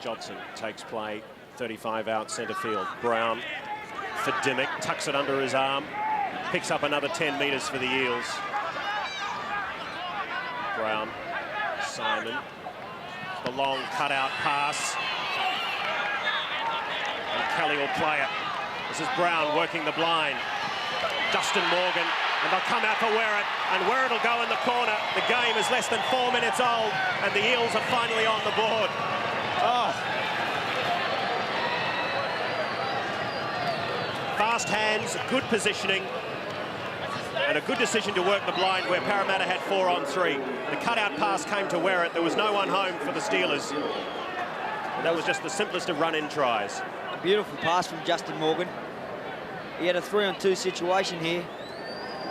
Johnson takes play, 35 out centre field. Brown for Dimmick, tucks it under his arm, picks up another 10 metres for the Eels. Brown, Simon, the long cutout pass. And Kelly will play it. This is Brown working the blind. Dustin Morgan, and they'll come out for Werrett, and Werrett will go in the corner. The game is less than 4 minutes old, and the Eels are finally on the board. Oh. Fast hands, good positioning, and a good decision to work the blind where Parramatta had 4 on 3. The cutout pass came to Werrett. There was no one home for the Steelers. And that was just the simplest of run-in tries. A beautiful pass from Justin Morgan. He had a 3-on-2 situation here.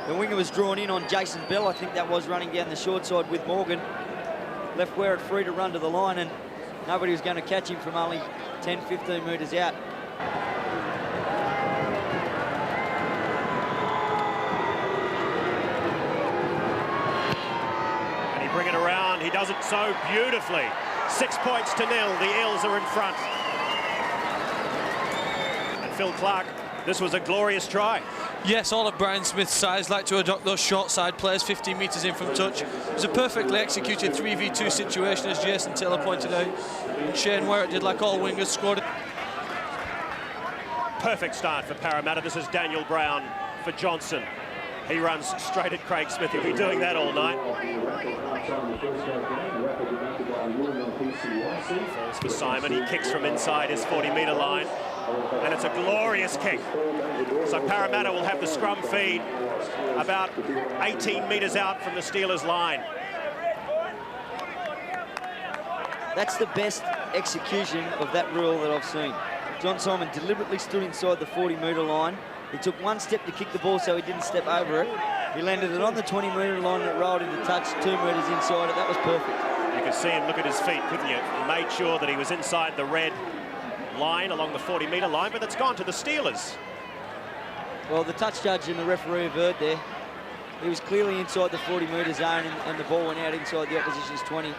The winger was drawn in on Jason Bell. I think that was running down the short side with Morgan. Left Werrett free to run to the line, and nobody was going to catch him from only 10, 15 metres out. And he bring it around. He does it so beautifully. 6 points to 0. The Eels are in front. And Phil Clark, this was a glorious try. Yes, all of Brian Smith's sides like to adopt those short side plays, 15 metres in from touch. It was a perfectly executed 3v2 situation, as Jason Taylor pointed out. And Shane Werrett did like all wingers, scored it. Perfect start for Parramatta. This is Daniel Brown for Johnson. He runs straight at Craig Smith. He'll be doing that all night. Falls for Simon. He kicks from inside his 40-metre line. And it's a glorious kick. So Parramatta will have the scrum feed about 18 metres out from the Steelers' line. That's the best execution of that rule that I've seen. John Simon deliberately stood inside the 40-metre line. He took one step to kick the ball so he didn't step over it. He landed it on the 20-metre line and it rolled into touch 2 metres inside it. That was perfect. You could see him look at his feet, couldn't you? He made sure that he was inside the red line along the 40-metre line, but it's gone to the Steelers. Well, the touch judge and the referee averred there. He was clearly inside the 40-metre zone and the ball went out inside the opposition's 20.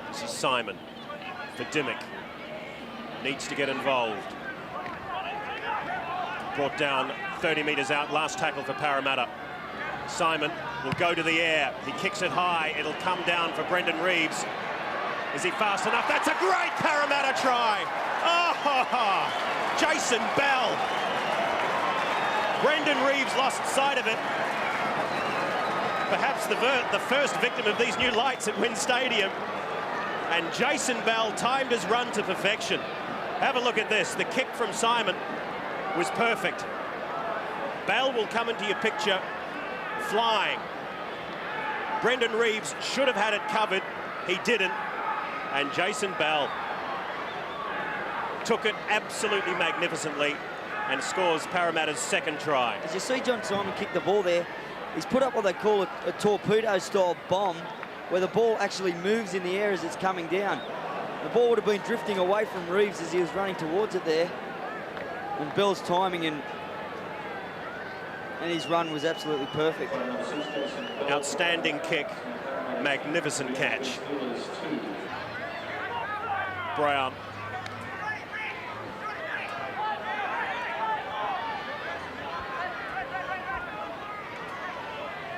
This is Simon for Dimmick. Needs to get involved. Brought down 30 metres out, last tackle for Parramatta. Simon will go to the air. He kicks it high. It'll come down for Brendan Reeves. Is he fast enough? That's a great Parramatta try. Oh, Jason Bell. Brendan Reeves lost sight of it. Perhaps the first victim of these new lights at Wynn Stadium. And Jason Bell timed his run to perfection. Have a look at this. The kick from Simon was perfect. Bell will come into your picture flying. Brendan Reeves should have had it covered. He didn't. And Jason Bell took it absolutely magnificently and scores Parramatta's second try. As you see John Simon kick the ball there, he's put up what they call a torpedo-style bomb, where the ball actually moves in the air as it's coming down. The ball would have been drifting away from Reeves as he was running towards it there. And Bell's timing and his run was absolutely perfect. Outstanding kick, magnificent catch. Brown.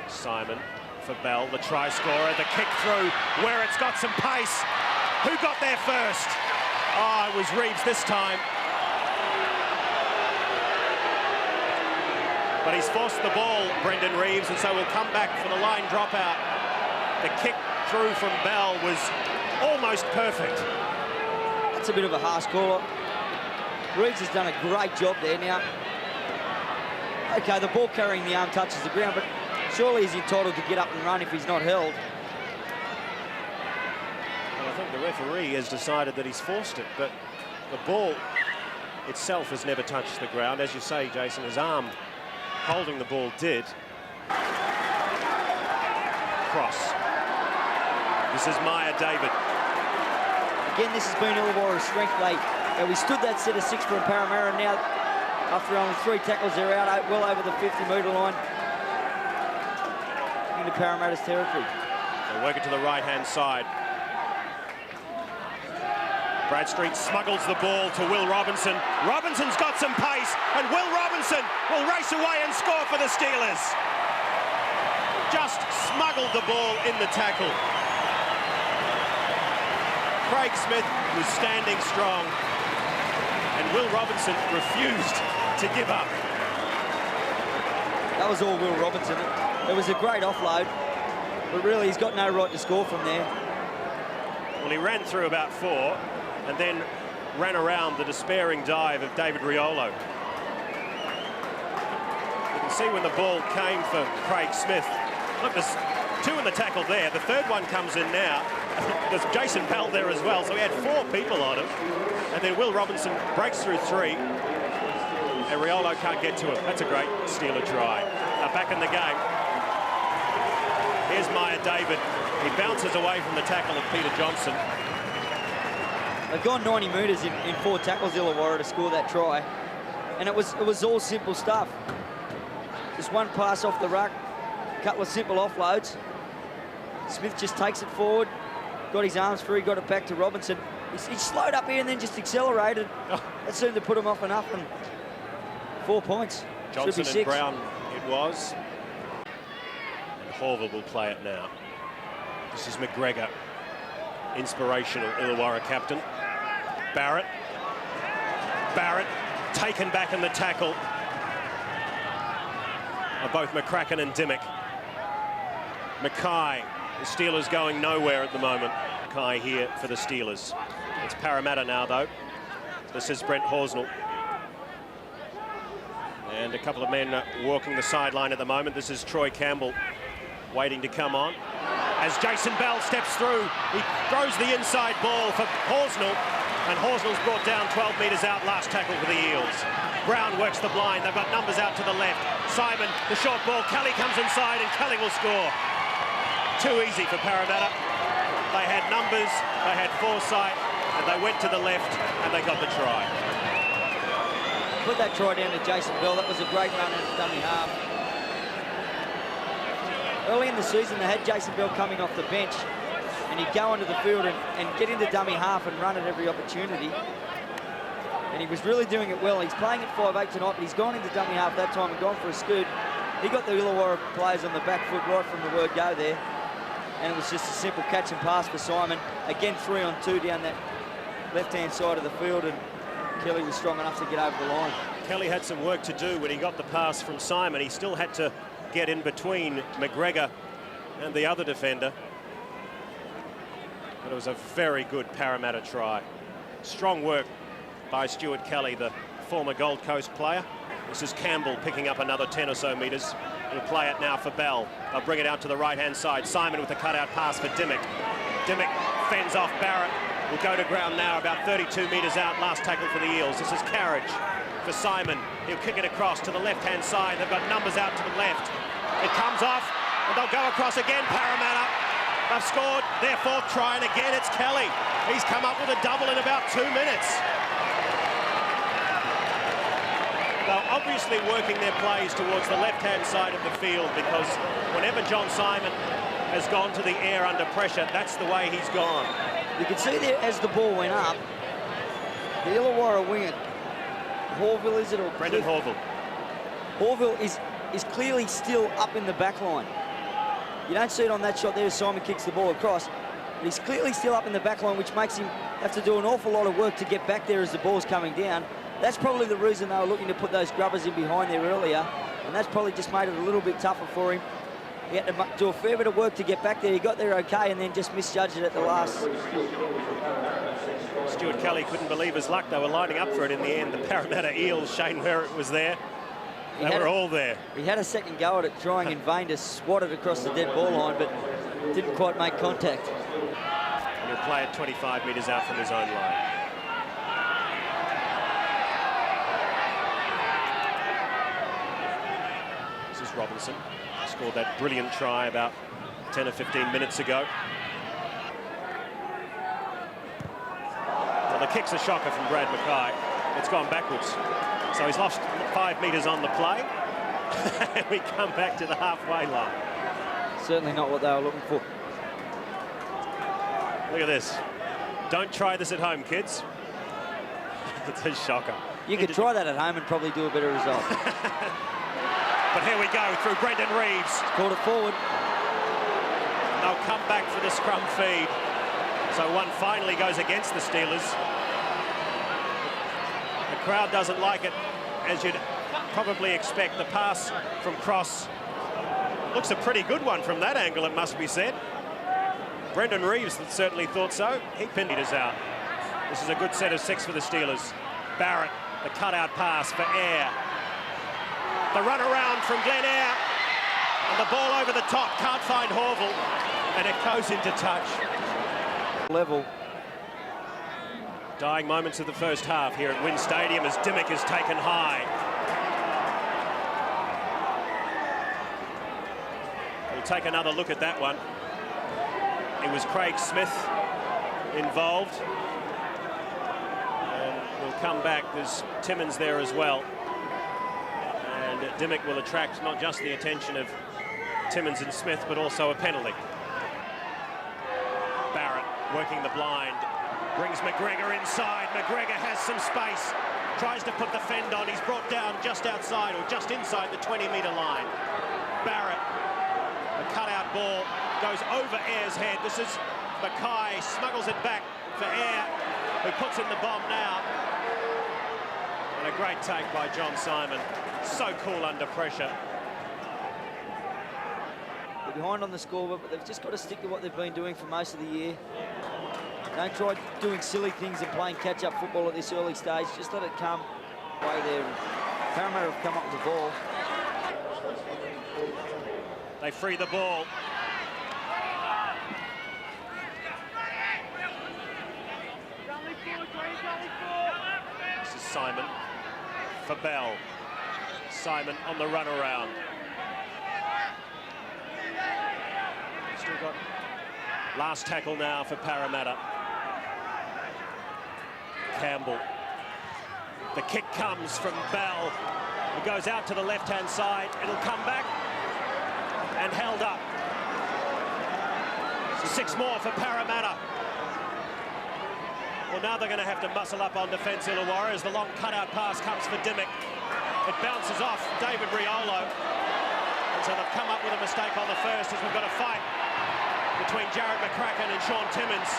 Simon for Bell, the try scorer, the kick through where it's got some pace. Who got there first? Oh, it was Reeves this time. But he's forced the ball, Brendan Reeves, and so we'll come back for the line dropout. The kick through from Bell was almost perfect. That's a bit of a harsh call. Reeves has done a great job there now. Okay, the ball carrying the arm touches the ground, but surely he's entitled to get up and run if he's not held. Well, I think the referee has decided that he's forced it, but the ball itself has never touched the ground. As you say, Jason, his arm holding the ball did. Cross. This is Maya David. Again, this has been Illawarra's strength. They withstood that set of 6 from Parramatta, and now, after only 3 tackles, they're out well over the 50-metre line into Parramatta's territory. They'll work it to the right-hand side. Bradstreet smuggles the ball to Will Robinson. Robinson's got some pace, and Will Robinson will race away and score for the Steelers. Just smuggled the ball in the tackle. Craig Smith was standing strong, and Will Robinson refused to give up. That was all Will Robinson. It was a great offload, but really he's got no right to score from there. Well, he ran through about 4 and then ran around the despairing dive of David Riolo. You can see when the ball came for Craig Smith. Look, there's 2 in the tackle there. The third one comes in now. There's Jason Bell there as well, so he had 4 people on him. And then Will Robinson breaks through 3. And Riolo can't get to him. That's a great Steeler try. Now back in the game. Here's Maya David. He bounces away from the tackle of Peter Johnson. They've gone 90 metres in 4 tackles, Illawarra, to score that try. And it was all simple stuff. Just one pass off the ruck, a couple of simple offloads. Smith just takes it forward, got his arms free, got it back to Robinson. He slowed up here and then just accelerated. That seemed to put him off enough, and 4 points. Johnson Should be 6. and Brown it was. And Horville will play it now. This is McGregor, inspirational Illawarra captain. Barrett taken back in the tackle of both McCracken and Dimmock. Mackay, the Steelers going nowhere at the moment. Mackay here for the Steelers. It's Parramatta now, though. This is Brent Horsnell. And a couple of men walking the sideline at the moment. This is Troy Campbell waiting to come on. As Jason Bell steps through, he throws the inside ball for Horsnell, and Horsnell's brought down 12 metres out, last tackle for the Eels. Brown works the blind, they've got numbers out to the left. Simon, the short ball, Kelly comes inside, and Kelly will score. Too easy for Parramatta. They had numbers, they had foresight, and they went to the left, and they got the try. Put that try down to Jason Bell. That was a great run at dummy half. Early in the season, they had Jason Bell coming off the bench, and he'd go onto the field and get into dummy half and run at every opportunity. And he was really doing it well. He's playing at 5'8" tonight, but he's gone into dummy half that time and gone for a scoot. He got the Illawarra players on the back foot right from the word go there. And it was just a simple catch and pass for Simon. Again, 3-on-2 down that left-hand side of the field, and Kelly was strong enough to get over the line. Kelly had some work to do when he got the pass from Simon. He still had to get in between McGregor and the other defender. But it was a very good Parramatta try. Strong work by Stuart Kelly, the former Gold Coast player. This is Campbell picking up another 10 or so metres. He'll play it now for Bell. They'll bring it out to the right-hand side. Simon with a cutout pass for Dimmock. Dimmock fends off Barrett. Will go to ground now, about 32 metres out. Last tackle for the Eels. This is Carriage for Simon. He'll kick it across to the left-hand side. They've got numbers out to the left. It comes off, and they'll go across again. Parramatta. They've scored their 4th try, and again it's Kelly. He's come up with a double in about 2 minutes. They're obviously working their plays towards the left-hand side of the field, because whenever John Simon has gone to the air under pressure, that's the way he's gone. You can see there as the ball went up, the Illawarra winger, Horville is it, or Brendan Horville. Horville is clearly still up in the back line. You don't see it on that shot there as Simon kicks the ball across, but he's clearly still up in the back line, which makes him have to do an awful lot of work to get back there as the ball's coming down. That's probably the reason they were looking to put those grubbers in behind there earlier, and that's probably just made it a little bit tougher for him. He had to do a fair bit of work to get back there. He got there okay and then just misjudged it at the last. Stuart Kelly couldn't believe his luck. They were lining up for it in the end. The Parramatta Eels, Shane Merritt was there. They were all there. He had a second go at it, trying in vain to swat it across the dead ball line, but didn't quite make contact. And he'll play it 25 metres out from his own line. This is Robinson. Scored that brilliant try about 10 or 15 minutes ago. Well, the kick's a shocker from Brad Mackay. It's gone backwards. So he's lost 5 metres on the play. And we come back to the halfway line. Certainly not what they were looking for. Look at this. Don't try this at home, kids. It's a shocker. You could try that at home and probably do a better result. But here we go through Brendan Reeves. Called it forward. They'll come back for the scrum feed. So one finally goes against the Steelers. The crowd doesn't like it, as you'd probably expect. The pass from Cross looks a pretty good one from that angle, it must be said. Brendan Reeves certainly thought so. He pinned it out. This is a good set of 6 for the Steelers. Barrett, the cutout pass for Air. The run around from Glenn Air. And the ball over the top, can't find Horville. And it goes into touch. Level. Dying moments of the first half here at Wynn Stadium as Dimmock is taken high. We'll take another look at that one. It was Craig Smith involved. And we'll come back. There's Timmins there as well. And Dimmock will attract not just the attention of Timmins and Smith, but also a penalty. Barrett working the blind. Brings McGregor inside. McGregor has some space. Tries to put the fend on. He's brought down just outside or just inside the 20-metre line. Barrett, a cutout ball, goes over Air's head. This is Mackay, smuggles it back for Air, who puts in the bomb now. And a great take by John Simon. So cool under pressure. They're behind on the scoreboard, but they've just got to stick to what they've been doing for most of the year. Don't try doing silly things and playing catch-up football at this early stage. Just let it come way there. Parramatta have come up with the ball. They free the ball. This is Simon for Bell. Simon on the run around. Still got last tackle now for Parramatta. Campbell. The kick comes from Bell. It goes out to the left-hand side. It'll come back and held up. 6 more for Parramatta. Well, now they're going to have to muscle up on defence, Illawarra, as the long cutout pass comes for Dimmock. It bounces off David Riolo. And so they've come up with a mistake on the first as we've got a fight between Jared McCracken and Sean Timmins.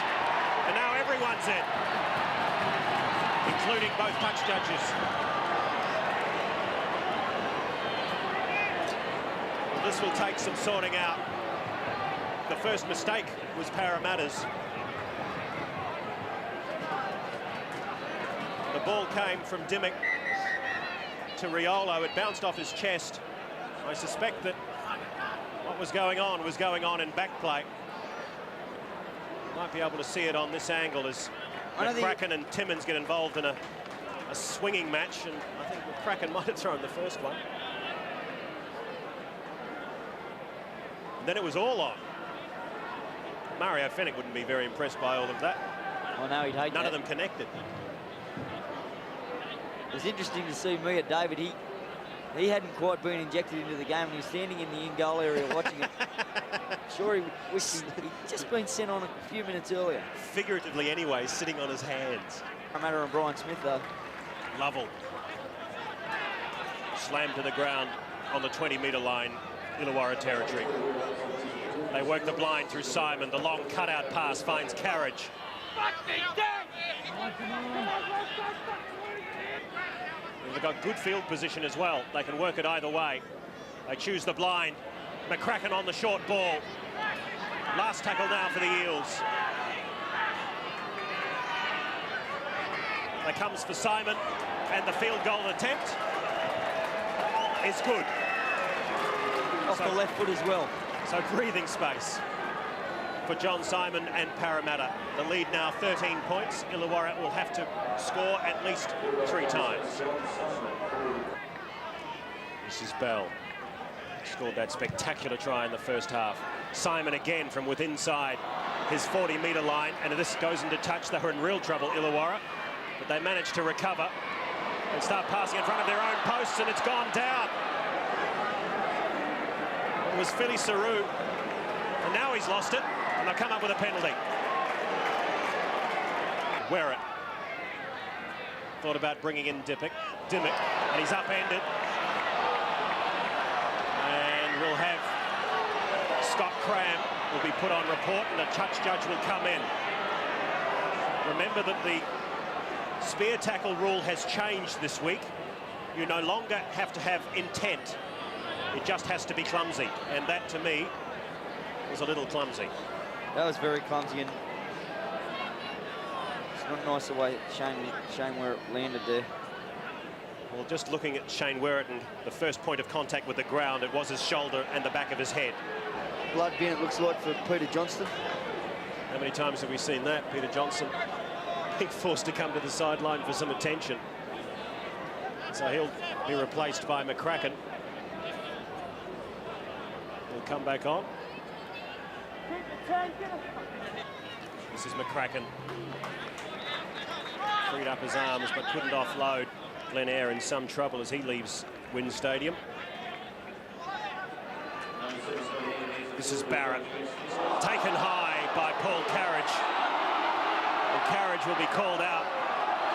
And now everyone's in, including both touch judges. Well, this will take some sorting out. The first mistake was Parramatta's. The ball came from Dimmock to Riolo. It bounced off his chest. I suspect that what was going on in back play. Might be able to see it on this angle as McCracken and Timmins get involved in a swinging match, and I think McCracken might have thrown the first one. And then it was all on. Mario Fennick wouldn't be very impressed by all of that. Oh, no, he'd hate None that. of them connected. It's interesting to see me at David. He hadn't quite been injected into the game, and he was standing in the in-goal area watching it. Sure, he wished he'd just been sent on a few minutes earlier. Figuratively anyway, sitting on his hands. Parramatta and Brian Smith, though. Lovell. Slammed to the ground on the 20-metre line, Illawarra territory. They work the blind through Simon. The long cutout pass finds Carriage. They've got good field position as well. They can work it either way. They choose the blind. McCracken on the short ball. Last tackle now for the Eels. That comes for Simon, and the field goal attempt is good. Off the left foot as well. So breathing space for John Simon and Parramatta. The lead now 13 points. Illawarra will have to score at least 3 times. This is Bell. Scored that spectacular try in the first half. Simon again from within inside his 40-metre line, and this goes into touch. They were in real trouble, Illawarra, but they managed to recover and start passing in front of their own posts, and it's gone down. It was Philly Saru, and now he's lost it, and they'll come up with a penalty. Werrett. Thought about bringing in Dimmick, and he's upended. And we'll have Scott Cram will be put on report, and a touch judge will come in. Remember that the spear tackle rule has changed this week. You no longer have to have intent. It just has to be clumsy, and that, to me, was a little clumsy. That was very clumsy, and it's not nice the way Shane where it landed there. Well, just looking at Shane Werrett and the first point of contact with the ground, it was his shoulder and the back of his head. Blood bin, it looks like, for Peter Johnston. How many times have we seen that? Peter Johnson being forced to come to the sideline for some attention. So he'll be replaced by McCracken. He'll come back on. This is McCracken. Freed up his arms but couldn't offload. Glen Eyre in some trouble as he leaves WIN Stadium. This is Barrett. Taken high by Paul Carriage. And Carriage will be called out.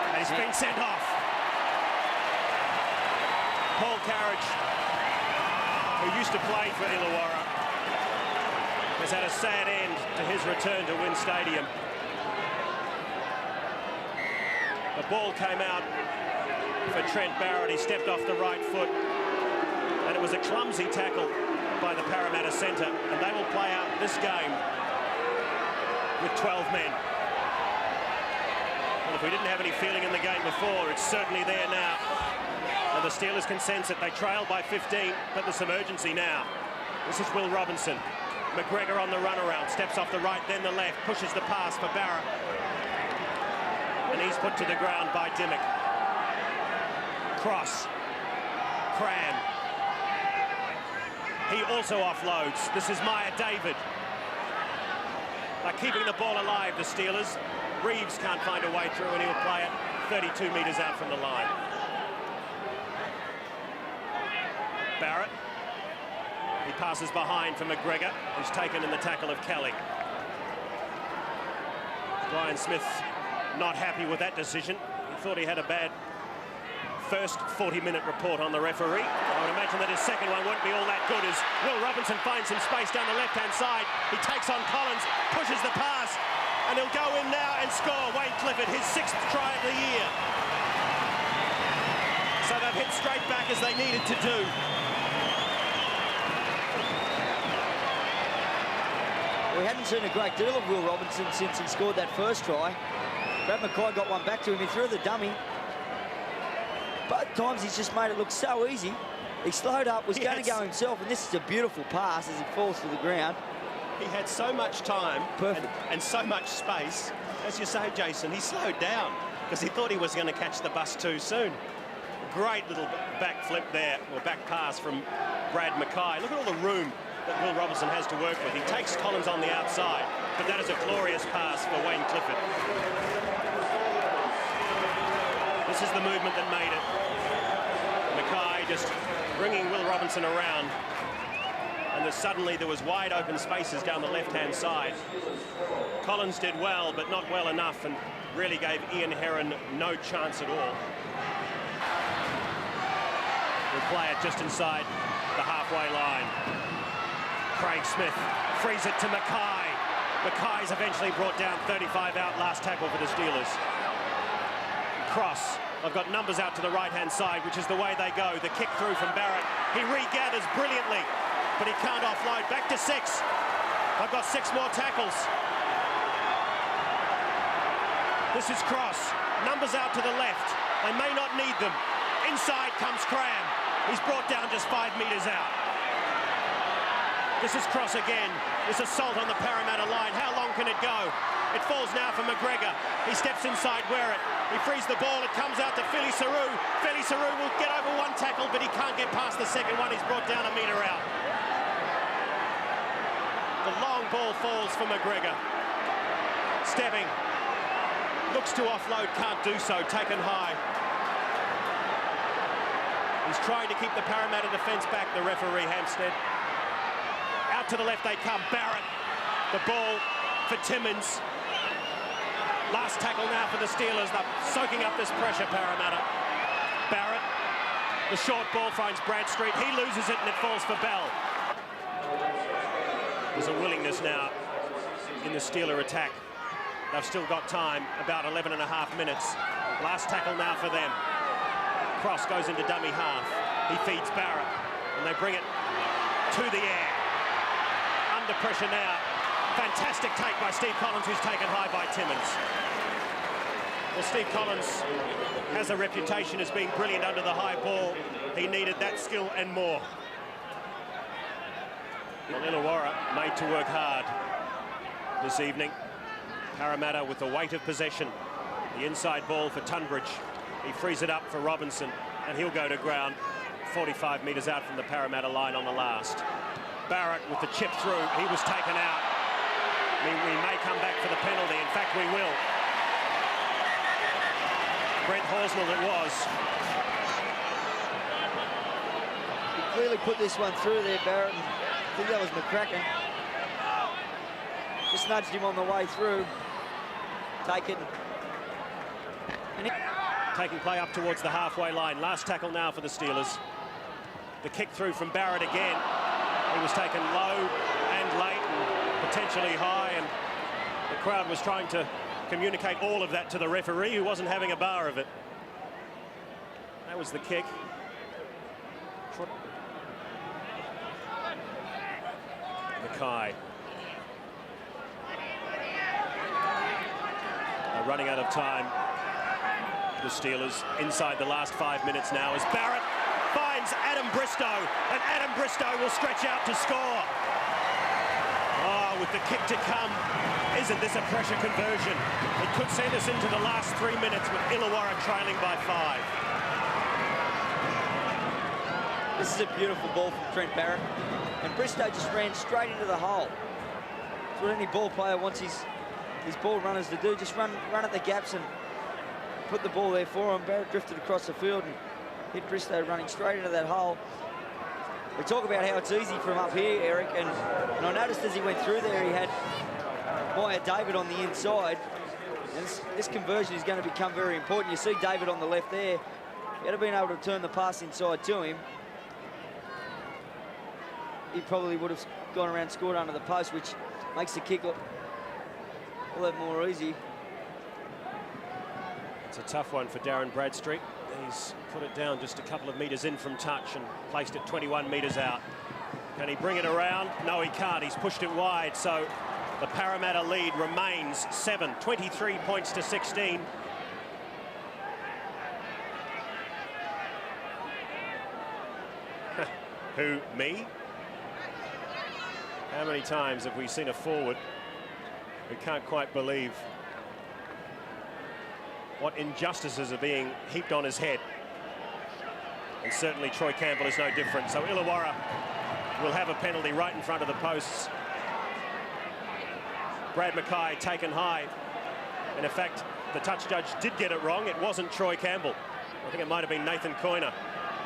And he's been sent off. Paul Carriage, who used to play for Illawarra, has had a sad end to his return to WIN Stadium. The ball came out for Trent Barrett. He stepped off the right foot, and it was a clumsy tackle by the Parramatta centre, and they will play out this game with 12 men. Well, if we didn't have any feeling in the game before, it's certainly there now. And the Steelers can sense it. They trail by 15, but there's some urgency now. This is Will Robinson. McGregor on the runaround, steps off the right, then the left, pushes the pass for Barrett. And he's put to the ground by Dimmick. Cross. Cram. He also offloads. This is Maya David. They're keeping the ball alive, the Steelers. Reeves can't find a way through, and he'll play it 32 metres out from the line. Barrett. He passes behind for McGregor, who's taken in the tackle of Kelly. Brian Smith not happy with that decision. He thought he had a bad first 40-minute report on the referee. I would imagine that his second one won't be all that good as Will Robinson finds some space down the left-hand side. He takes on Collins, pushes the pass, and he'll go in now and score. Wayne Clifford, his 6th try of the year. So they've hit straight back as they needed to do. We hadn't seen a great deal of Will Robinson since he scored that first try. Brad Mackay got one back to him. He threw the dummy. Both times he's just made it look so easy. He slowed up, was going to go himself, and this is a beautiful pass as he falls to the ground. He had so much time and so much space. As you say, Jason, he slowed down because he thought he was going to catch the bus too soon. Great little back flip there, or back pass from Brad Mackay. Look at all the room that Will Robinson has to work with. He takes Collins on the outside, but that is a glorious pass for Wayne Clifford. This is the movement that made it. Mackay just bringing Will Robinson around, and suddenly there was wide open spaces down the left-hand side. Collins did well, but not well enough, and really gave Ian Heron no chance at all. We'll play it just inside the halfway line. Craig Smith frees it to Mackay. Mackay's eventually brought down 35 out, last tackle for the Steelers. Cross. I've got numbers out to the right-hand side, which is the way they go. The kick through from Barrett. He regathers brilliantly, but he can't offload. Back to 6. I've got 6 more tackles. This is Cross. Numbers out to the left. They may not need them. Inside comes Cram. He's brought down just 5 metres out. This is Cross again. This assault on the Parramatta line. How long can it go? It falls now for McGregor. He steps inside Werrett. He frees the ball. It comes out to Philly Saru. Philly Saru will get over one tackle, but he can't get past the second one. He's brought down 1 metre out. The long ball falls for McGregor. Stebbing. Looks to offload, can't do so. Taken high. He's trying to keep the Parramatta defence back, the referee, Hampstead. Out to the left they come. Barrett. The ball for Timmins. Last tackle now for the Steelers. They're soaking up this pressure, Parramatta. Barrett, the short ball finds Bradstreet. He loses it and it falls for Bell. There's a willingness now in the Steeler attack. They've still got time, about 11.5 minutes. Last tackle now for them. Cross goes into dummy half. He feeds Barrett, and they bring it to the air. Under pressure now. Fantastic take by Steve Collins, who's taken high by Timmins. Well, Steve Collins has a reputation as being brilliant under the high ball. He needed that skill and more. Well, Illawarra made to work hard this evening. Parramatta with the weight of possession. The inside ball for Tunbridge. He frees it up for Robinson, and he'll go to ground 45 metres out from the Parramatta line on the last. Barrett with the chip through. He was taken out. We may come back for the penalty. In fact, we will. Brent Horsnell it was. He clearly put this one through there, Barrett. I think that was McCracken. Just nudged him on the way through. Take it. Taking play up towards the halfway line. Last tackle now for the Steelers. The kick through from Barrett again. He was taken low and late and potentially high, and the crowd was trying to communicate all of that to the referee, who wasn't having a bar of it. That was the kick. Mackay. They're running out of time. The Steelers inside the last 5 minutes now as Barrett finds Adam Bristow, and Adam Bristow will stretch out to score. Oh, with the kick to come, isn't this a pressure conversion? It could send us into the last 3 minutes with Illawarra trailing by 5. This is a beautiful ball from Trent Barrett, and Bristow just ran straight into the hole. That's what any ball player wants his ball runners to do, just run at the gaps and put the ball there for him. Barrett drifted across the field and hit Bristow running straight into that hole. We talk about how it's easy from up here, Eric, and I noticed as he went through there, he had Maya David on the inside. And this conversion is going to become very important. You see David on the left there. He'd have been able to turn the pass inside to him. He probably would have gone around, scored under the post, which makes the kick look a lot more easy. It's a tough one for Darren Bradstreet. He's put it down just a couple of metres in from touch and placed it 21 metres out. Can he bring it around? No, he can't. He's pushed it wide, so the Parramatta lead remains 7, 23 points to 16. Who, me? How many times have we seen a forward who can't quite believe what injustices are being heaped on his head? And certainly Troy Campbell is no different. So Illawarra will have a penalty right in front of the posts. Brad Mackay taken high. And in fact, the touch judge did get it wrong. It wasn't Troy Campbell. I think it might have been Nathan Coyner.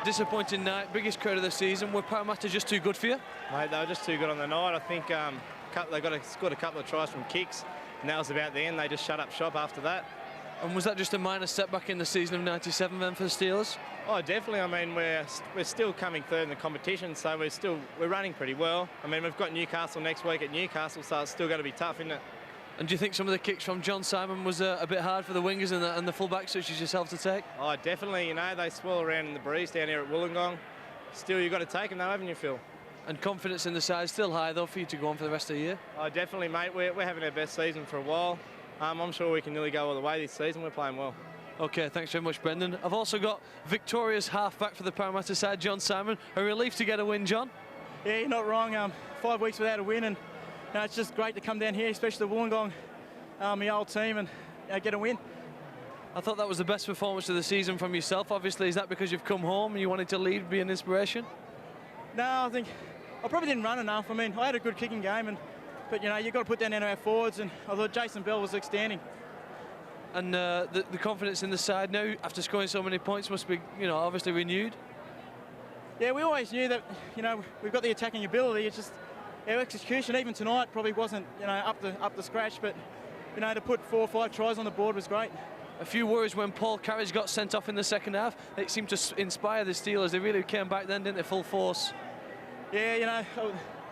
Disappointing night, biggest crowd of the season. Were Parramatta just too good for you? Mate, they were just too good on the night. I think they scored a couple of tries from kicks, and that was about the end. They just shut up shop after that. And was that just a minor setback in the season of '97 then for the Steelers? Oh, definitely. I mean, we're still coming third in the competition, so we're running pretty well. I mean, we've got Newcastle next week at Newcastle, so it's still going to be tough, isn't it? And do you think some of the kicks from John Simon was a bit hard for the wingers and the fullbacks such as yourself to take? Oh, definitely. You know, they swirl around in the breeze down here at Wollongong. Still, you've got to take them though, haven't you, Phil? And confidence in the side still high though for you to go on for the rest of the year? Oh, definitely, mate. We're having our best season for a while. I'm sure we can nearly go all the way this season. We're playing well. OK, thanks very much, Brendan. I've also got Victoria's halfback for the Parramatta side, John Simon. A relief to get a win, John? Yeah, you're not wrong. 5 weeks without a win, and it's just great to come down here, especially the Wollongong, my old team, and get a win. I thought that was the best performance of the season from yourself. Obviously, is that because you've come home and you wanted to lead, be an inspiration? No, I think I probably didn't run enough. I mean, I had a good kicking game, but you've got to put down our forwards, and I thought Jason Bell was outstanding. And the confidence in the side now, after scoring so many points, must be, obviously renewed. Yeah, we always knew that, we've got the attacking ability. It's just our execution, even tonight, probably wasn't, up to scratch. But you know, to put 4 or 5 tries on the board was great. A few worries when Paul Carriage got sent off in the second half. It seemed to inspire the Steelers. They really came back then, didn't they, full force? Yeah, you know,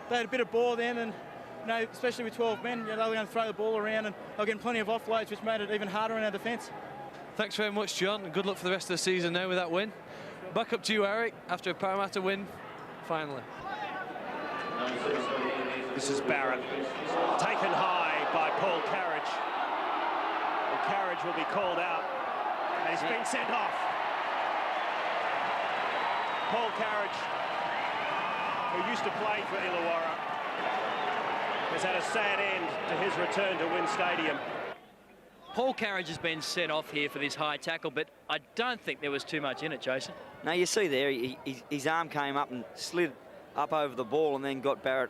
they had a bit of ball then, and you know, especially with 12 men, you know, they were going to throw the ball around, and they were getting plenty of offloads, which made it even harder in our defence. Thanks very much, John, and good luck for the rest of the season now with that win. Back up to you, Eric, after a Parramatta win, finally. This is Barrett, taken high by Paul Carriage. And Carriage will be called out, and he's been sent off. Paul Carriage, who used to play for Illawarra, has had a sad end to his return to Wynn Stadium. Paul Carriage has been sent off here for this high tackle, but I don't think there was too much in it, Jason. Now you see there, his arm came up and slid up over the ball and then got Barrett